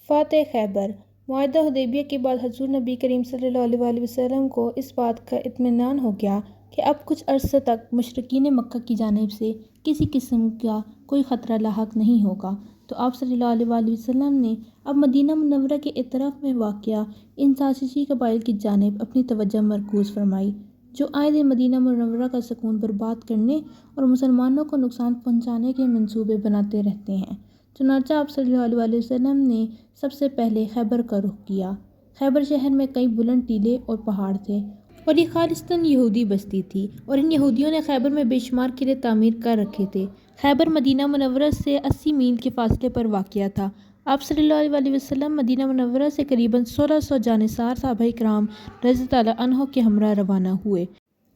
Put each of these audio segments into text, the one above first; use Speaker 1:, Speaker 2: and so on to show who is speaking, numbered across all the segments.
Speaker 1: فاتح خیبر۔ معاہدہ حدیبیہ کے بعد حضور نبی کریم صلی اللہ علیہ وسلم کو اس بات کا اطمینان ہو گیا کہ اب کچھ عرصے تک مشرکین مکہ کی جانب سے کسی قسم کا کوئی خطرہ لاحق نہیں ہوگا، تو آپ صلی اللہ علیہ وسلم نے اب مدینہ منورہ کے اطراف میں واقع ان سازشی قبائل کی جانب اپنی توجہ مرکوز فرمائی، جو آئے دن مدینہ منورہ کا سکون برباد کرنے اور مسلمانوں کو نقصان پہنچانے کے منصوبے بناتے رہتے ہیں۔ چنانچہ آپ صلی اللہ علیہ وسلم نے سب سے پہلے خیبر کا رخ کیا۔ خیبر شہر میں کئی بلند ٹیلے اور پہاڑ تھے اور یہ خالصتاً یہودی بستی تھی، اور ان یہودیوں نے خیبر میں بے شمار قلعے تعمیر کر رکھے تھے۔ خیبر مدینہ منورہ سے 80 میل کے فاصلے پر واقع تھا۔ آپ صلی اللہ علیہ وسلم مدینہ منورہ سے قریباً 1600 جانصار صحابہ کرام رضی اللہ عنہ کے ہمراہ روانہ ہوئے۔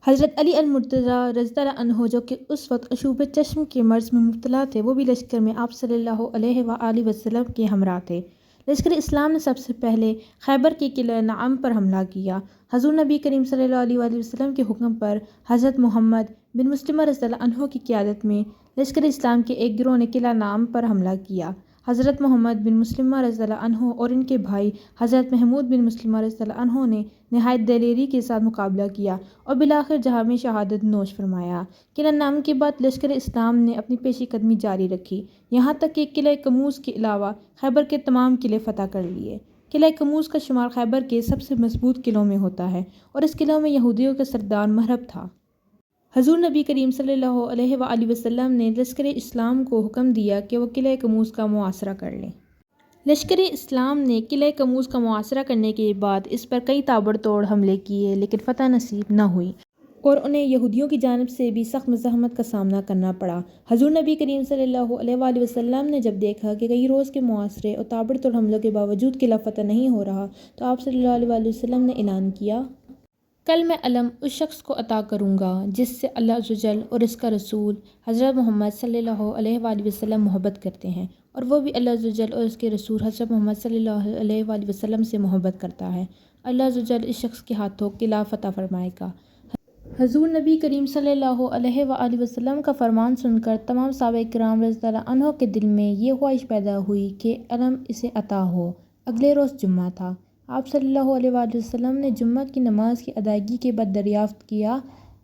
Speaker 1: حضرت علی المرتضیٰ رضی اللہ عنہ جو کہ اس وقت عشوب چشم کے مرض میں مبتلا تھے، وہ بھی لشکر میں آپ صلی اللہ علیہ وآلہ وسلم کے ہمراہ تھے۔ لشکر اسلام نے سب سے پہلے خیبر کے قلعہ نعم پر حملہ کیا۔ حضور نبی کریم صلی اللہ علیہ وسلم کے حکم پر حضرت محمد بن مسلمہ رضی اللہ عنہ کی قیادت میں لشکر اسلام کے ایک گروہ نے قلعہ نعم پر حملہ کیا۔ حضرت محمد بن مسلمہ رضی اللہ عنہ اور ان کے بھائی حضرت محمود بن مسلمہ رضی اللہ عنہ نے نہایت دلیری کے ساتھ مقابلہ کیا اور بالآخر جہاں میں شہادت نوش فرمایا۔ قلعہ نعم کے بعد لشکر اسلام نے اپنی پیش قدمی جاری رکھی، یہاں تک کہ قلعہ کموز کے علاوہ خیبر کے تمام قلعے فتح کر لیے۔ قلعہ کموز کا شمار خیبر کے سب سے مضبوط قلعوں میں ہوتا ہے اور اس قلعے میں یہودیوں کا سردار محرب تھا۔ حضور نبی کریم صلی اللہ علیہ وآلہ وسلم نے لشکر اسلام کو حکم دیا کہ وہ قلعہ کموز کا محاصرہ کر لیں۔ لشکر اسلام نے قلعہ کموز کا محاصرہ کرنے کے بعد اس پر کئی تابڑ توڑ حملے کیے، لیکن فتح نصیب نہ ہوئی اور انہیں یہودیوں کی جانب سے بھی سخت مزاحمت کا سامنا کرنا پڑا۔ حضور نبی کریم صلی اللہ علیہ وآلہ وسلم نے جب دیکھا کہ کئی روز کے محاصرے اور تابڑ توڑ حملوں کے باوجود قلعہ فتح نہیں ہو رہا، تو آپ صلی اللہ علیہ وآلہ وسلم نے اعلان کیا، کل میں علم اس شخص کو عطا کروں گا جس سے اللہ عز و جل اور اس کا رسول حضرت محمد صلی اللہ علیہ وآلہ وسلم محبت کرتے ہیں، اور وہ بھی اللہ عز و جل اور اس کے رسول حضرت محمد صلی اللہ علیہ وآلہ وسلم سے محبت کرتا ہے۔ اللہ عز و جل اس شخص کے ہاتھوں قلعہ فتح فرمائے گا۔ حضور نبی کریم صلی اللہ علیہ وآلہ وسلم کا فرمان سن کر تمام صحابہ کرام رضی اللہ عنہ کے دل میں یہ خواہش پیدا ہوئی کہ علم اسے عطا ہو۔ اگلے روز جمعہ تھا۔ آپ صلی اللہ علیہ وآلہ وسلم نے جمعہ کی نماز کی ادائیگی کے بعد دریافت کیا،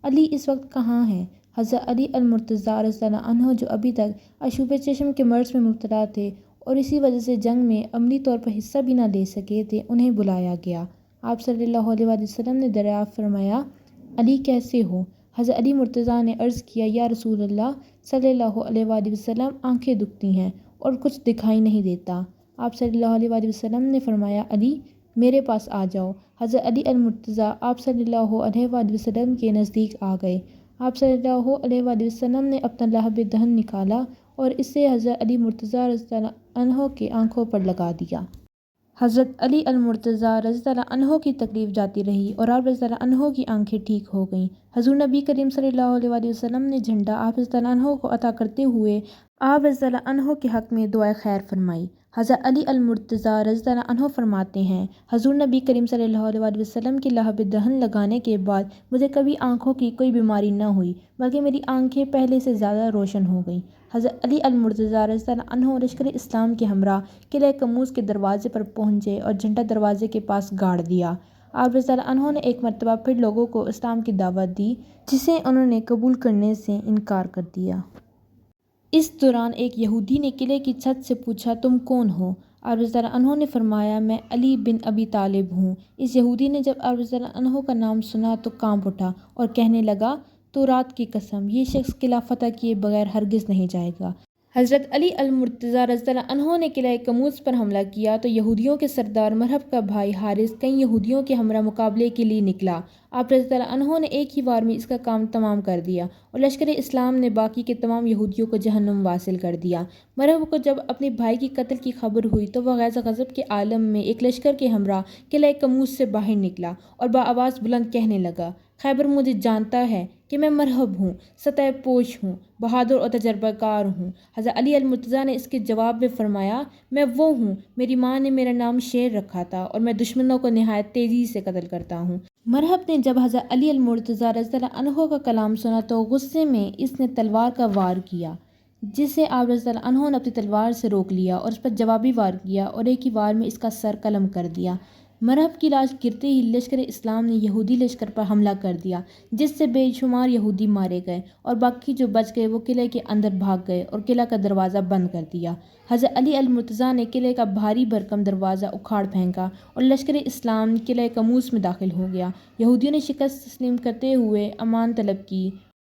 Speaker 1: علی اس وقت کہاں ہیں؟ حضرت علی المرتضیٰ رضی اللہ عنہ جو ابھی تک عشوب چشم کے مرض میں مبتلا تھے اور اسی وجہ سے جنگ میں عملی طور پر حصہ بھی نہ لے سکے تھے، انہیں بلایا گیا۔ آپ صلی اللہ علیہ وآلہ وسلم نے دریافت فرمایا، علی کیسے ہو؟ حضرت علی مرتضیٰ نے عرض کیا، یا رسول اللہ صلی اللہ علیہ وآلہ وسلم، آنکھیں دکھتی ہیں اور کچھ دکھائی نہیں دیتا۔ آپ صلی اللہ علیہ وآلہ وسلم نے فرمایا، علی میرے پاس آ جاؤ۔ حضرت علی المرتضیٰ آپ صلی اللہ علیہ وآلہ وسلم کے نزدیک آ گئے۔ آپ صلی اللہ علیہ وآلہ وسلم نے اپنا لہب دہن نکالا اور اسے حضرت علی مرتضیٰ رضی اللہ عنہ کی آنکھوں پر لگا دیا۔ حضرت علی المرتضیٰ رضی اللہ عنہ کی تکلیف جاتی رہی اور آپ رضی اللہ عنہ کی آنکھیں ٹھیک ہو گئیں۔ حضور نبی کریم صلی اللہ علیہ وآلہ وسلم نے جھنڈا آپ رضی اللہ عنہ کو عطا کرتے ہوئے آپ رضی اللہ عنہ کے حق میں دعائے خیر فرمائی۔ حضرت علی المرتضیٰ رضی اللہ عنہ فرماتے ہیں، حضور نبی کریم صلی اللہ علیہ وآلہ وسلم کی لہب دہن لگانے کے بعد مجھے کبھی آنکھوں کی کوئی بیماری نہ ہوئی، بلکہ میری آنکھیں پہلے سے زیادہ روشن ہو گئیں۔ حضرت علی المرتضیٰ رضی اللہ عنہ لشکر اسلام کے ہمراہ قلعہ کموز کے دروازے پر پہنچے اور جھنڈا دروازے کے پاس گاڑ دیا۔ آپ رضی اللہ عنہ نے ایک مرتبہ پھر لوگوں کو اسلام کی دعوت دی، جسے انہوں نے قبول کرنے سے انکار کر دیا۔ اس دوران ایک یہودی نے قلعے کی چھت سے پوچھا، تم کون ہو؟ آپ رضی اللہ عنہ نے فرمایا، میں علی بن ابی طالب ہوں۔ اس یہودی نے جب آپ رضی اللہ عنہ کا نام سنا تو کانپ اٹھا اور کہنے لگا، تو رات کی قسم، یہ شخص قلعہ فتح کیے بغیر ہرگز نہیں جائے گا۔ حضرت علی المرتضیٰ رضی اللہ عنہ نے قلعہ کموز پر حملہ کیا تو یہودیوں کے سردار مرحب کا بھائی حارث کئی یہودیوں کے ہمراہ مقابلے کے لیے نکلا۔ آپ رضی اللہ عنہ نے ایک ہی وار میں اس کا کام تمام کر دیا اور لشکر اسلام نے باقی کے تمام یہودیوں کو جہنم واصل کر دیا۔ مرحب کو جب اپنے بھائی کی قتل کی خبر ہوئی تو وہ غیظ و غضب کے عالم میں ایک لشکر کے ہمراہ قلعہ کموز سے باہر نکلا اور بآواز بلند کہنے لگا، خیبر مجھے جانتا ہے کہ میں مرحب ہوں، سطح پوش ہوں، بہادر اور تجربہ کار ہوں۔ حضرت علی المرتضیٰ نے اس کے جواب میں فرمایا، میں وہ ہوں، میری ماں نے میرا نام شیر رکھا تھا اور میں دشمنوں کو نہایت تیزی سے قتل کرتا ہوں۔ مرحب نے جب حضرت علی المرتضیٰ رضی اللہ عنہ کا کلام سنا تو غصے میں اس نے تلوار کا وار کیا، جسے آپ رضی اللہ عنہ نے اپنی تلوار سے روک لیا اور اس پر جوابی وار کیا اور ایک ہی وار میں اس کا سر قلم کر دیا۔ مرحب کی لاش گرتے ہی لشکر اسلام نے یہودی لشکر پر حملہ کر دیا، جس سے بے شمار یہودی مارے گئے اور باقی جو بچ گئے وہ قلعے کے اندر بھاگ گئے اور قلعہ کا دروازہ بند کر دیا۔ حضرت علی المرتضیٰ نے قلعے کا بھاری بھرکم دروازہ اکھاڑ پھینکا اور لشکر اسلام قلعہ کموس میں داخل ہو گیا۔ یہودیوں نے شکست تسلیم کرتے ہوئے امان طلب کی